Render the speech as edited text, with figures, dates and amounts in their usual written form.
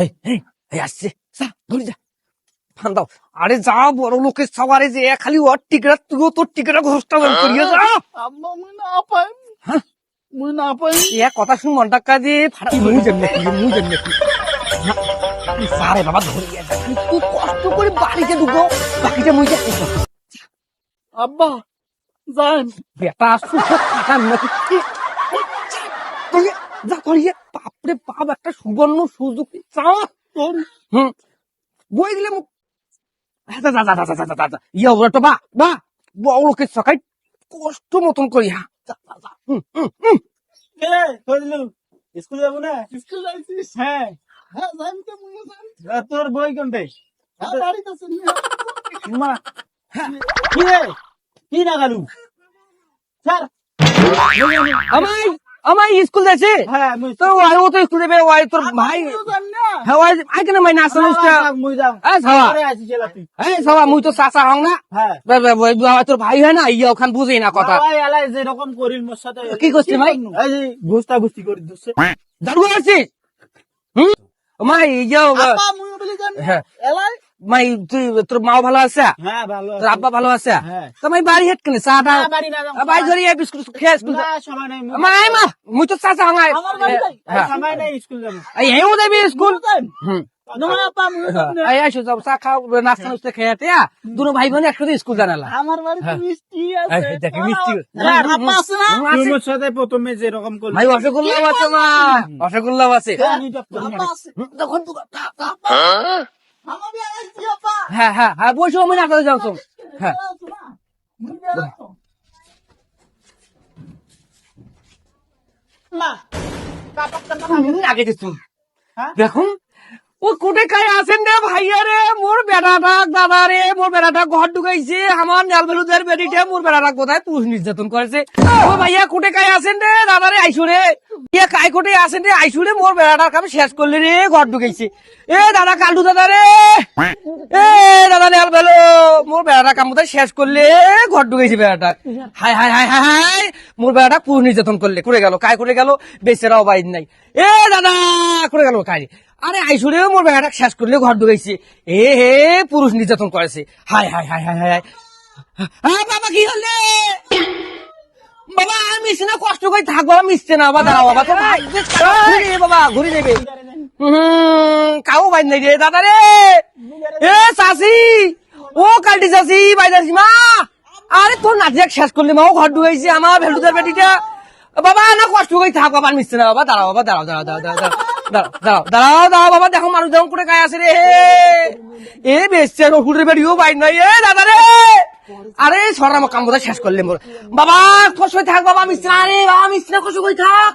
এই এই এই আসছে, যা ধরে যা ফান দাও। আরে যা বড় লোকের সবারে যে খালি ওর টিকেট, তুইও তোর টিকেট হস্তান্তর করিয়ে যা। আম্মা মুই না পাই, হ্যাঁ মুই না পাই। এ কথা শুন মনটা কাজে মুই জন্মে সারে বাবা ধরিয়ে যা, তুই কষ্ট করে বাড়িতে ঢুকো, বাকিটা মুই যা। আব্বা যান। বেটা সুখে থাকার নাকি যা করিয়ে, বাপরে বাপ একটা সুবর্ণ সুযোগ চা। হুম বই দিলে মুখ ইয়া ওটা বা বা বড় লোকের সকাই কষ্ট মতন করি। হ্যাঁ কে কইলু স্কুল যাব না? স্কুল যাইছিস? হ্যাঁ হ্যাঁ যাইম তো মুই যাইম। তোর বই কোনটা? হ্যাঁ বাড়িতে আছে মা। কি রে কি না গালু স্যার? আমাই আমাই স্কুল যাচ্ছে। হ্যাঁ মুই তো ও তো স্কুল যাবে, ওই তোর ভাই। হ্যাঁ ওই আই কেন মাই নাস্তা নাস্তা মুই যাম। এই সাবা আরে আছি চলা তুই। এই সাবা মুই তো চাচা হং না। হ্যাঁ তোর ভাই হয় না, ইয়া ওখান বুঝি না কথা। ভাই এলাই যে রকম করিল মোর সাথে। কি করছিস ভাই? এই যে ঘুষটা ঘুষি করে দিচ্ছে। দাঁড়ু আছিস? হুম মাই ইয়া আব্বা মুই বলি জান। হ্যাঁ এলাই মাই তুই তোর মা ভালো আছে? হ্যাঁ ভালো তোর আব্বা ভালো আছে? হ্যাঁ। তো মাই বাড়ি হেট কেন চাটা না, বাড়ি না যাম। ভাই ধরি বিস্কুট খেয়ে স্কুল না সময় নাই। মাই মা মুই তো চাচা হং। আমার বাড়ি যাই। হ্যাঁ সময় নাই স্কুল যাব। এই হেও যাবি স্কুল? হুম তোমার আপা মুই যাম না। এই আসো যাও চা খাও, নাস্তা নাস্তা খেয়ে দুনো ভাই বোন একসাথে স্কুল জানালা। আমার বাড়িতে মিষ্টি আছে। এই দেখি মিষ্টি। হ্যাঁ, আপা আছে না? আছে। তুই মোর সাথে প্রথমে যে রকম করলি। ভাই রসগোল্লাও আছে মা, রসগোল্লাও আছে। আমি আপা আছে। তখন তো আমার বিয়ে আছে আপা। হ্যাঁ হ্যাঁ হ্যাঁ বসো, আমি নাস্তা যাও তো। হ্যাঁ মা কাপড় কাপড় আগে দিচ্ছুন হ্যাঁ? দেখুন ও কোটে কায় আছেন রে ভাইয়া রে, মোর বেড়াটা দাদা রে, মোর বেড়াটা ঘর ঢুকাইছে, আমার নালবেলুদের বেরিটা মোর বেড়াটা কোথায় পুরুষ নির্যাতন করেছে। ও ভাইয়া কোটে কায় আছেন রে দাদা রে, আইসো রে ইয়া কায় কোটে আছেন রে, আইসো রে, মোর বেড়াটার কাম শেষ করলে রে, ঘর ঢুকাইছে। এ দাদা কালু দাদা রে, এ দাদা নালবেলু, মোর বেড়াটা কাম কোথায় শেষ করলে, ঘর ঢুকাইছে বেড়াটা। হাই হাই হাই হাই হাই, মোর বেড়াটা পুরুষ নির্যাতন করলে, করে গেল কায় করে গেল, বেচারাও বাইর নাই। এ দাদা করে গেল কায়। আরে আইসুরে মোর বেড়াটা শেষ করলে, ঘর ঢুকাইছে। এ হে পুরুষ নির্যাতন করেছে। হাই হাই হাই হাই হাই। হ্যাঁ বাবা কি হলে বাবা? আমি মিশছে না, কষ্ট করে থাকবো, মিশছে না বাবা, দাঁড়াও বাবা, তো বাবা ঘুরে যাবে। কাউ বাইর নাই রে দাদা রে। এ চাষি, ও কালটি চাষি বাইদাসি মা, আরে তোর নাতি শেষ করলে মা, ও ঘর ঢুকাইছে আমার ভেলুদার বেটিটা। বাবা না কষ্ট করে থাক বাবা, মিশছে না বাবা, দাঁড়াও বাবা, দাঁড়াও দাঁড়াও দাঁড়াও দাঁড়াও দাঁড়াও দাঁড়াও দাঁড়াও বাবা, দেখো মানুষ যেমন করে গায়ে আছে রে। এ বেশছে রসুলের বেড়িও বাইর নাই। এ দাদা রে, আরে সরা কাম বোধহয় শেষ করলে মোর বাবা, কষ্ট করে থাক বাবা, মিশছে না রে বাবা, মিশছে না, কষ্ট করে থাক।